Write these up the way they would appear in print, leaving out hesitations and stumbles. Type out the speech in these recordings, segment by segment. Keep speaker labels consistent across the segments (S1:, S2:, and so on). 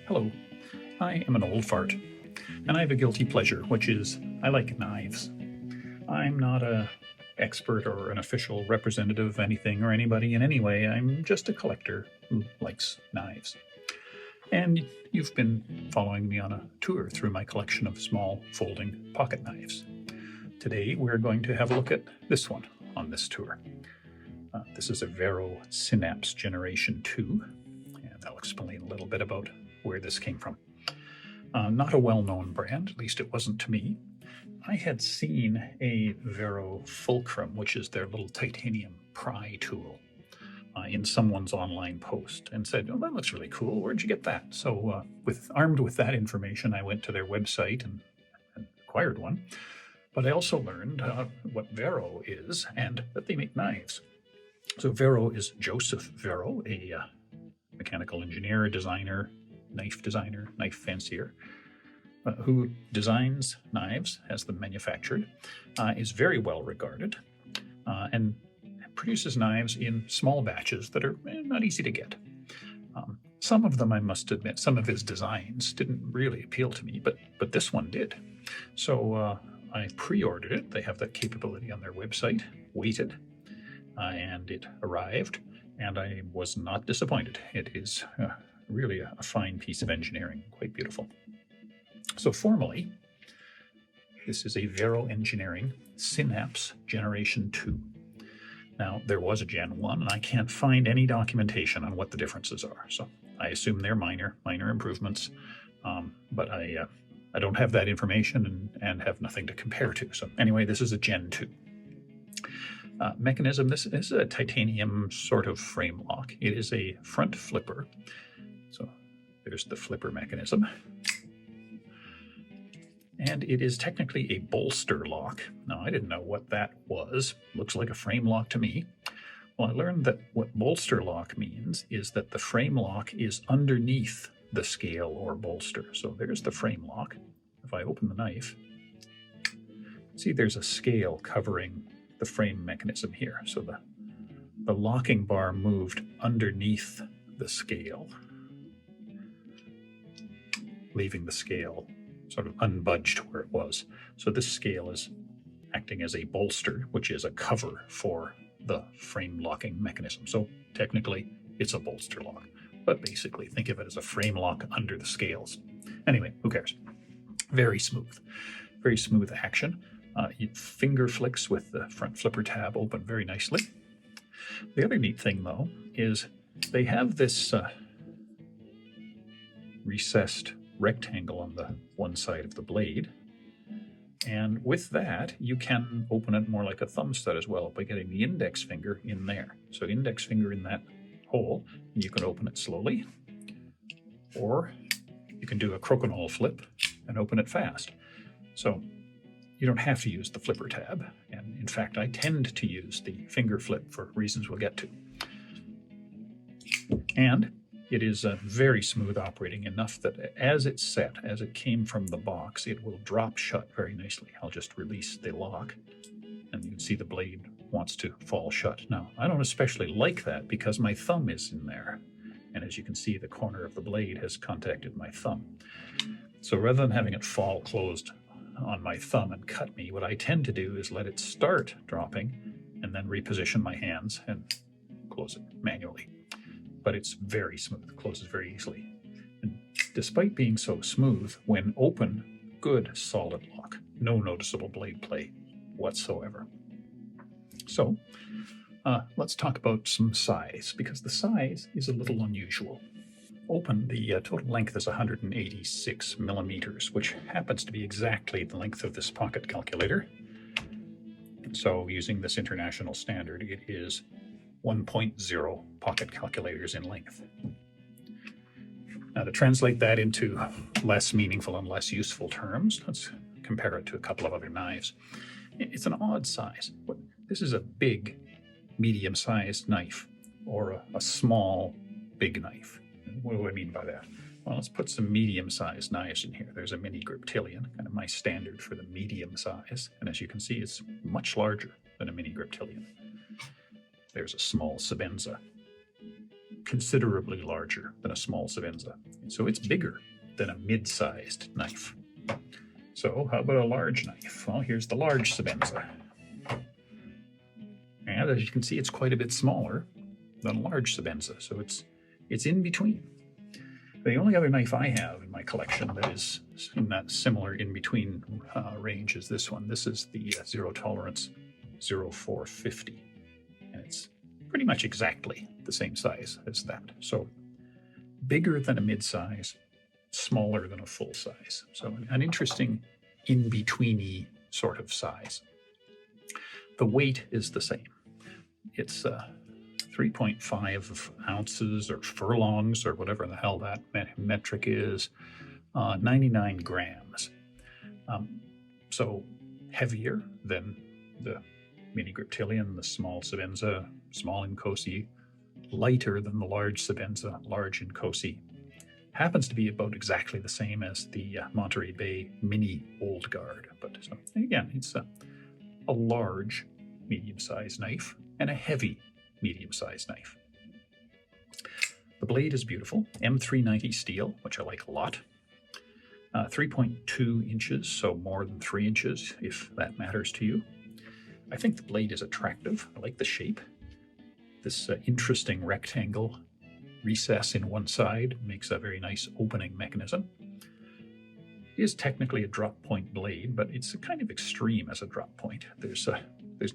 S1: Hello, I am an old fart, and I have a guilty pleasure, which is I like knives. I'm not a expert or an official representative of anything or anybody in any way. I'm just a collector who likes knives. And you've been following me on a tour through my collection of small folding pocket knives. Today we're going to have a look at this one on this tour. This is a Vero Synapse Generation 2, and I'll explain a little bit about where this came from. Not a well-known brand, at least it wasn't to me. I had seen a Vero Fulcrum, which is their little titanium pry tool, in someone's online post and said, "Oh, that looks really cool. Where'd you get that?" So armed with that information, I went to their website and acquired one. But I also learned what Vero is and that they make knives. So Vero is Joseph Vero, a mechanical engineer, designer, knife fancier, who designs knives, has them manufactured, is very well regarded, and produces knives in small batches that are not easy to get. Some of them, I must admit, some of his designs didn't really appeal to me, but this one did. So I pre-ordered it. They have that capability on their website, waited, and it arrived, and I was not disappointed. It is really a fine piece of engineering, quite beautiful. So formally, this is a Vero Engineering Synapse Generation 2. Now, there was a Gen 1, and I can't find any documentation on what the differences are. So I assume they're minor improvements, but I don't have that information and have nothing to compare to. So anyway, this is a Gen 2. Mechanism, this is a titanium sort of frame lock. It is a front flipper. So there's the flipper mechanism. And it is technically a bolster lock. Now, I didn't know what that was. Looks like a frame lock to me. Well, I learned that what bolster lock means is that the frame lock is underneath the scale or bolster. So there's the frame lock. If I open the knife, see there's a scale covering the frame mechanism here. So the locking bar moved underneath the scale, leaving the scale sort of unbudged where it was. So this scale is acting as a bolster, which is a cover for the frame locking mechanism. So technically it's a bolster lock, but basically think of it as a frame lock under the scales. Anyway, who cares? Very smooth action. Finger flicks with the front flipper tab open very nicely. The other neat thing, though, is they have this recessed rectangle on the one side of the blade, and with that you can open it more like a thumb stud as well by getting the index finger in there. So index finger in that hole, and you can open it slowly, or you can do a crokinole flip and open it fast. So you don't have to use the flipper tab, and in fact I tend to use the finger flip for reasons we'll get to. And it is very smooth operating, enough that as it's set, as it came from the box, it will drop shut very nicely. I'll just release the lock, and you can see the blade wants to fall shut. Now, I don't especially like that because my thumb is in there, and as you can see, the corner of the blade has contacted my thumb. So rather than having it fall closed on my thumb and cut me, what I tend to do is let it start dropping and then reposition my hands and close it manually. But it's very smooth, closes very easily. And despite being so smooth, when open, good solid lock. No noticeable blade play whatsoever. So let's talk about some size, because the size is a little unusual. Open, the total length is 186 millimeters, which happens to be exactly the length of this pocket calculator. And so using this international standard, it is 1.0 pocket calculators in length. Now, to translate that into less meaningful and less useful terms, let's compare it to a couple of other knives. It's an odd size. This is a big, medium-sized knife, or a small, big knife. What do I mean by that? Well, let's put some medium-sized knives in here. There's a mini griptilian, kind of my standard for the medium size. And as you can see, it's much larger than a mini griptilian. There's a small Sabenza. considerably larger than a small Savenza. So it's bigger than a mid-sized knife. So how about a large knife? Well, here's the large Savenza. And as you can see, it's quite a bit smaller than a large Savenza. So it's in between. The only other knife I have in my collection that is in that similar in-between range is this one. This is the Zero Tolerance 0450. And it's pretty much exactly the same size as that. So bigger than a mid-size, smaller than a full size. So an interesting in-betweeny sort of size. The weight is the same. It's 3.5 ounces or furlongs or whatever the hell that metric is, 99 grams. So heavier than the mini Griptilian, the small Savenza, small Inkosi, lighter than the large Savenza, large Inkosi. Happens to be about exactly the same as the Monterey Bay Mini Old Guard. But so, again, it's a large medium-sized knife and a heavy medium-sized knife. The blade is beautiful, M390 steel, which I like a lot. 3.2 inches, so more than 3 inches, if that matters to you. I think the blade is attractive. I like the shape. This interesting rectangle recess in one side makes a very nice opening mechanism. It is technically a drop point blade, but it's kind of extreme as a drop point. There's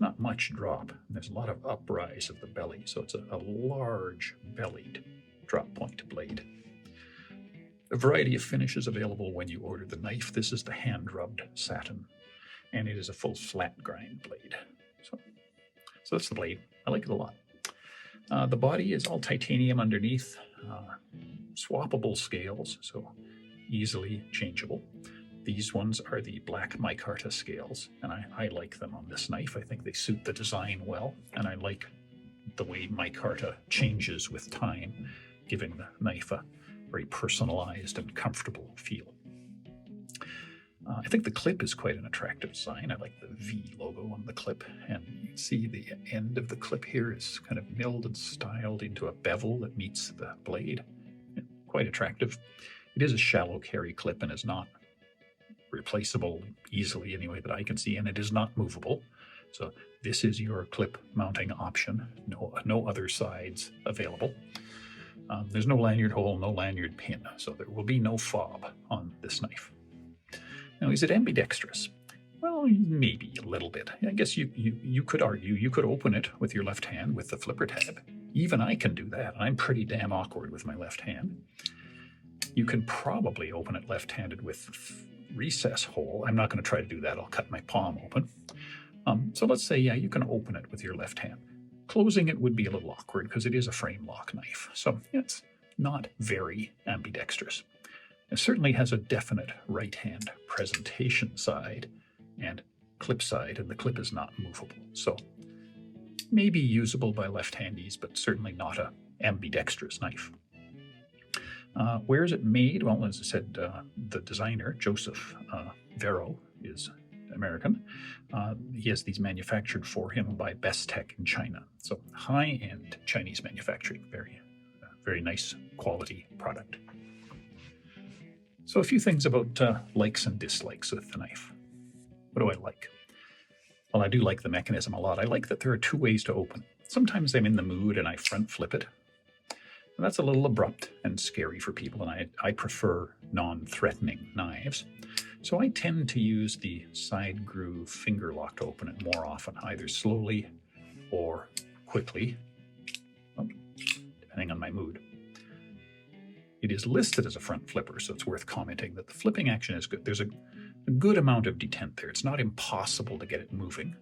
S1: not much drop. There's a lot of uprise of the belly, so it's a large bellied drop point blade. A variety of finishes available when you order the knife. This is the hand-rubbed satin, and it is a full flat grind blade. So that's the blade. I like it a lot. The body is all titanium underneath, swappable scales, so easily changeable. These ones are the black micarta scales, and I like them on this knife. I think they suit the design well, and I like the way micarta changes with time, giving the knife a very personalized and comfortable feel. I think the clip is quite an attractive design. I like the V logo on the clip, and you can see the end of the clip here is kind of milled and styled into a bevel that meets the blade. Quite attractive. It is a shallow carry clip and is not replaceable easily anyway that I can see, and it is not movable. So this is your clip mounting option. No other sides available. There's no lanyard hole, no lanyard pin, so there will be no fob on this knife. Now, is it ambidextrous? Well, maybe a little bit. I guess you could argue you could open it with your left hand with the flipper tab. Even I can do that. I'm pretty damn awkward with my left hand. You can probably open it left-handed with recess hole. I'm not going to try to do that. I'll cut my palm open. So let's say, yeah, you can open it with your left hand. Closing it would be a little awkward because it is a frame lock knife. So it's not very ambidextrous. It certainly has a definite right-hand presentation side and clip side, and the clip is not movable. So maybe usable by left-handies, but certainly not an ambidextrous knife. Where is it made? Well, as I said, the designer, Joseph Vero, is American. He has these manufactured for him by Best Tech in China. So high-end Chinese manufacturing, very nice quality product. So a few things about likes and dislikes with the knife. What do I like? Well, I do like the mechanism a lot. I like that there are two ways to open. Sometimes I'm in the mood and I front flip it. And that's a little abrupt and scary for people, and I prefer non-threatening knives. So I tend to use the side groove finger lock to open it more often, either slowly or quickly, depending on my mood. It is listed as a front flipper, so it's worth commenting that the flipping action is good. There's a good amount of detent there. It's not impossible to get it moving,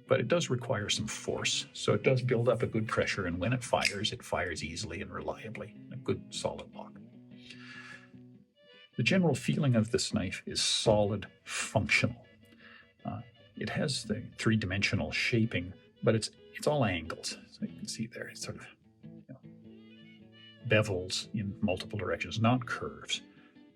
S1: but it does require some force, so it does build up a good pressure, and when it fires easily and reliably. A good solid lock. The general feeling of this knife is solid, functional. It has the three-dimensional shaping, but it's all angles. So you can see there, it's sort of bevels in multiple directions, not curves.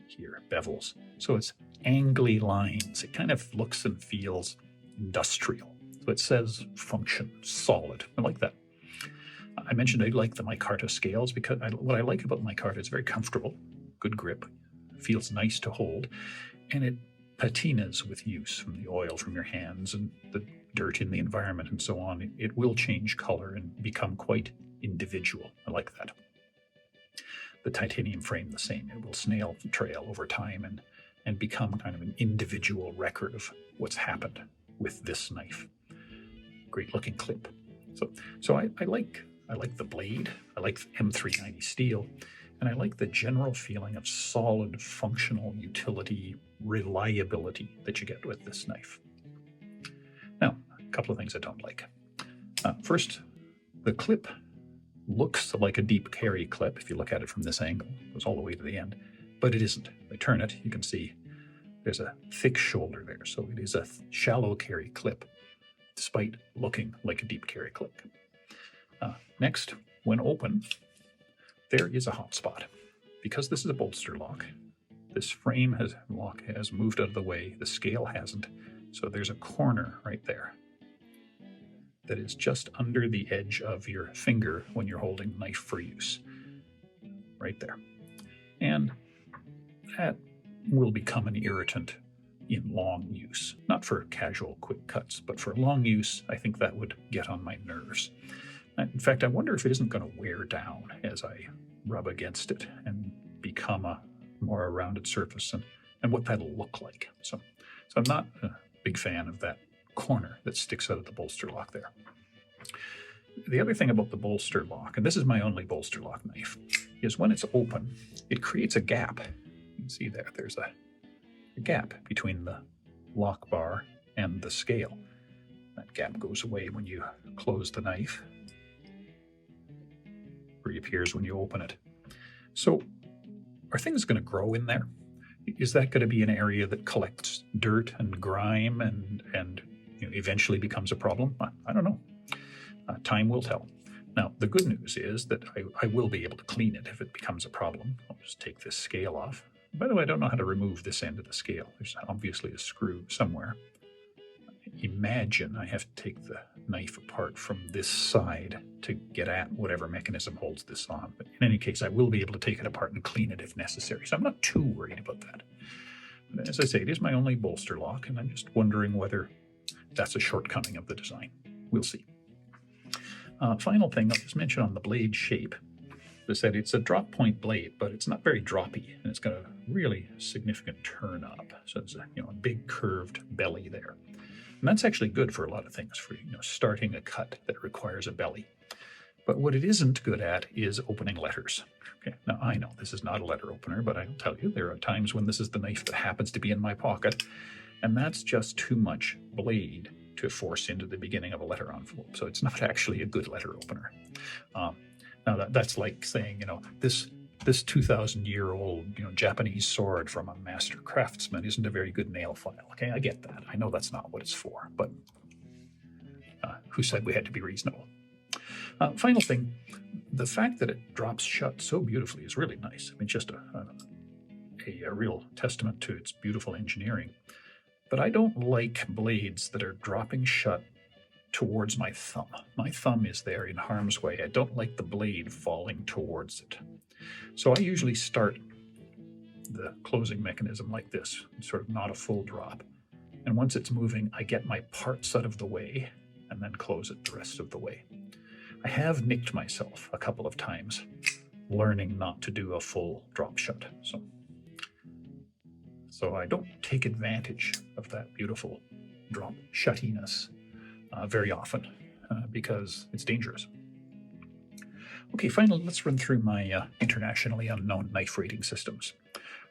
S1: Here, bevels. So it's angly lines. It kind of looks and feels industrial. So it says function, solid. I like that. I mentioned I like the micarta scales because what I like about micarta is very comfortable, good grip, feels nice to hold, and it patinas with use from the oil from your hands and the dirt in the environment and so on. It will change color and become quite individual. I like that. The titanium frame the same. It will snail trail over time and become kind of an individual record of what's happened with this knife. Great looking clip. So I like the blade. I like the M390 steel, and I like the general feeling of solid, functional utility, reliability that you get with this knife. Now, a couple of things I don't like. First, the clip looks like a deep carry clip if you look at it from this angle. It goes all the way to the end, but it isn't. If I turn it, you can see there's a thick shoulder there, so it is a shallow carry clip, despite looking like a deep carry clip. Next, when open, there is a hot spot. Because this is a bolster lock, this frame has moved out of the way, the scale hasn't, so there's a corner right there that is just under the edge of your finger when you're holding the knife for use. Right there. And that will become an irritant in long use. Not for casual quick cuts, but for long use, I think that would get on my nerves. In fact, I wonder if it isn't going to wear down as I rub against it and become a more rounded surface and what that'll look like. So I'm not a big fan of that corner that sticks out of the bolster lock there. The other thing about the bolster lock, and this is my only bolster lock knife, is when it's open, it creates a gap. You can see there's a gap between the lock bar and the scale. That gap goes away when you close the knife. Reappears when you open it. So are things going to grow in there? Is that going to be an area that collects dirt and grime and eventually becomes a problem? I don't know. Time will tell. Now, the good news is that I will be able to clean it if it becomes a problem. I'll just take this scale off. By the way, I don't know how to remove this end of the scale. There's obviously a screw somewhere. Imagine I have to take the knife apart from this side to get at whatever mechanism holds this on. But in any case, I will be able to take it apart and clean it if necessary. So I'm not too worried about that. But as I say, it is my only bolster lock, and I'm just wondering whether that's a shortcoming of the design. We'll see. Final thing I'll just mention on the blade shape. As I said, it's a drop point blade, but it's not very droppy, and it's got a really significant turn up. So it's a big curved belly there. And that's actually good for a lot of things, for starting a cut that requires a belly. But what it isn't good at is opening letters. Okay, now I know this is not a letter opener, but I'll tell you there are times when this is the knife that happens to be in my pocket, and that's just too much blade to force into the beginning of a letter envelope. So it's not actually a good letter opener. Now that's like saying, this 2,000-year-old Japanese sword from a master craftsman isn't a very good nail file. Okay, I get that. I know that's not what it's for, but who said we had to be reasonable? Final thing, the fact that it drops shut so beautifully is really nice. I mean, just a real testament to its beautiful engineering. But I don't like blades that are dropping shut towards my thumb. My thumb is there in harm's way. I don't like the blade falling towards it. So I usually start the closing mechanism like this, sort of not a full drop. And once it's moving, I get my parts out of the way and then close it the rest of the way. I have nicked myself a couple of times learning not to do a full drop shut. So I don't take advantage of that beautiful drop shuttiness very often because it's dangerous. Okay, finally, let's run through my internationally unknown knife rating systems.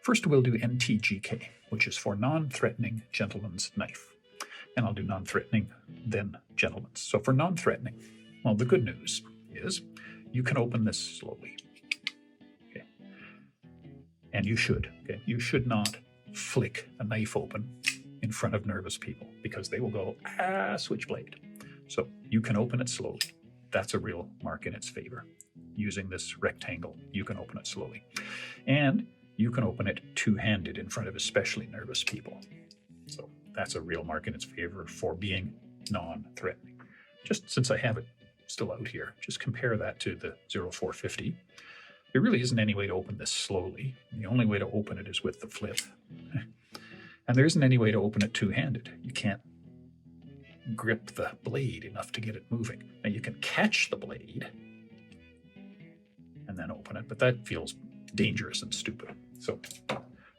S1: First, we'll do NTGK, which is for non-threatening gentleman's knife. And I'll do non-threatening, then gentleman's. So for non-threatening, well, the good news is you can open this slowly. Okay. And you should. Okay. You should not flick a knife open in front of nervous people because they will go, switchblade. So you can open it slowly. That's a real mark in its favor. Using this rectangle, you can open it slowly. And you can open it two-handed in front of especially nervous people. So that's a real mark in its favor for being non-threatening. Just since I have it still out here. Just compare that to the 0450. There really isn't any way to open this slowly. The only way to open it is with the flip. And there isn't any way to open it two-handed. You can't grip the blade enough to get it moving. Now you can catch the blade and then open it, but that feels dangerous and stupid. So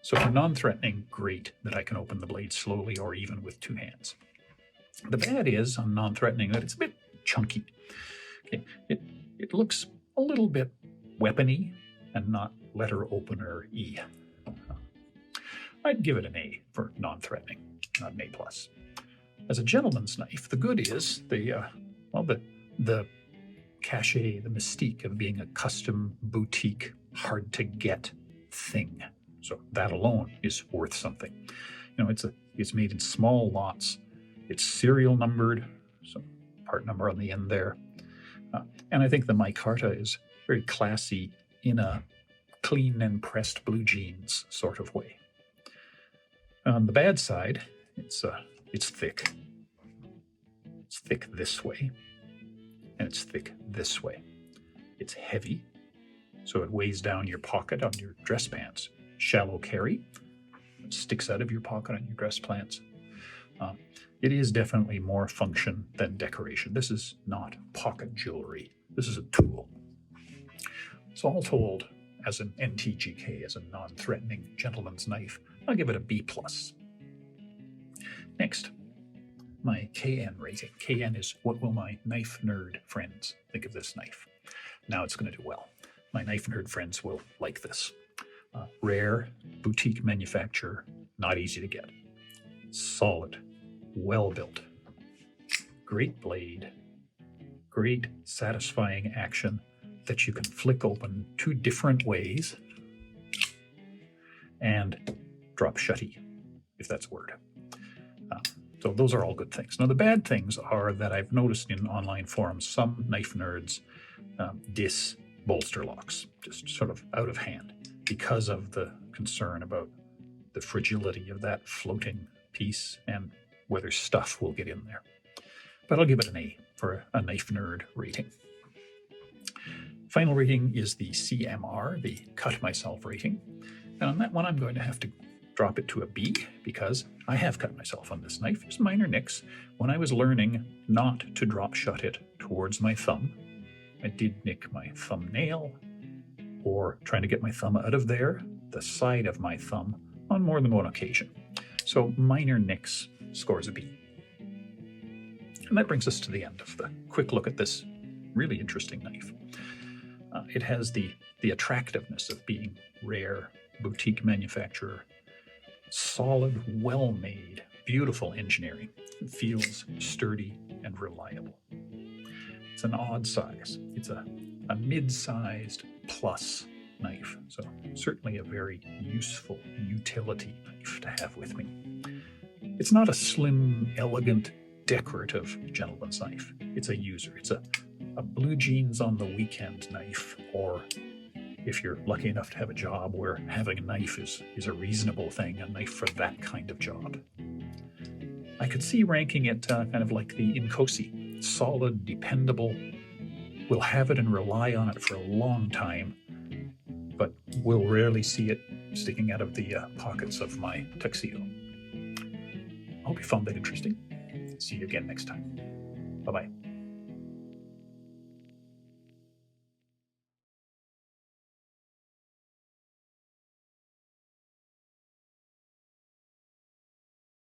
S1: for non-threatening, great that I can open the blade slowly or even with two hands. The bad is on non-threatening that it's a bit chunky. Okay, it looks a little bit weapony and not letter opener E. I'd give it an A for non-threatening, not an A+. As a gentleman's knife, the good is the cachet, the mystique of being a custom, boutique, hard-to-get thing. So that alone is worth something. You know, it's made in small lots. It's serial numbered, so part number on the end there. And I think the micarta is very classy in a clean and pressed blue jeans sort of way. On the bad side, it's thick. It's thick this way, and it's thick this way. It's heavy, so it weighs down your pocket on your dress pants. Shallow carry, it sticks out of your pocket on your dress pants. It is definitely more function than decoration. This is not pocket jewelry. This is a tool. So all told, as an NTGK, as a non-threatening gentleman's knife, I'll give it a B+. Next, my KN rating. KN is what will my knife nerd friends think of this knife? Now it's going to do well. My knife nerd friends will like this. Rare, boutique manufacturer, not easy to get. Solid, well built, great blade, great satisfying action that you can flick open two different ways and drop shutty, if that's a word. So those are all good things. Now the bad things are that I've noticed in online forums, some knife nerds diss bolster locks, just sort of out of hand, because of the concern about the fragility of that floating piece and whether stuff will get in there. But I'll give it an A for a knife nerd rating. Final rating is the CMR, the cut myself rating. And on that one, I'm going to have to drop it to a B because I have cut myself on this knife. Just minor nicks. When I was learning not to drop shut it towards my thumb, I did nick my thumbnail, or trying to get my thumb out of there, the side of my thumb, on more than one occasion. So minor nicks, scores a B. And that brings us to the end of the quick look at this really interesting knife. It has the attractiveness of being rare, boutique manufacturer, solid, well-made, beautiful engineering. It feels sturdy and reliable. It's an odd size. It's a mid-sized plus knife, so certainly a very useful utility knife to have with me. It's not a slim, elegant, decorative gentleman's knife. It's a user. It's a blue jeans on the weekend knife, or if you're lucky enough to have a job where having a knife is a reasonable thing, a knife for that kind of job. I could see ranking it kind of like the Inkosi, solid, dependable. We'll have it and rely on it for a long time, but we'll rarely see it sticking out of the pockets of my tuxedo. I hope you found that interesting. See you again next time. Bye-bye.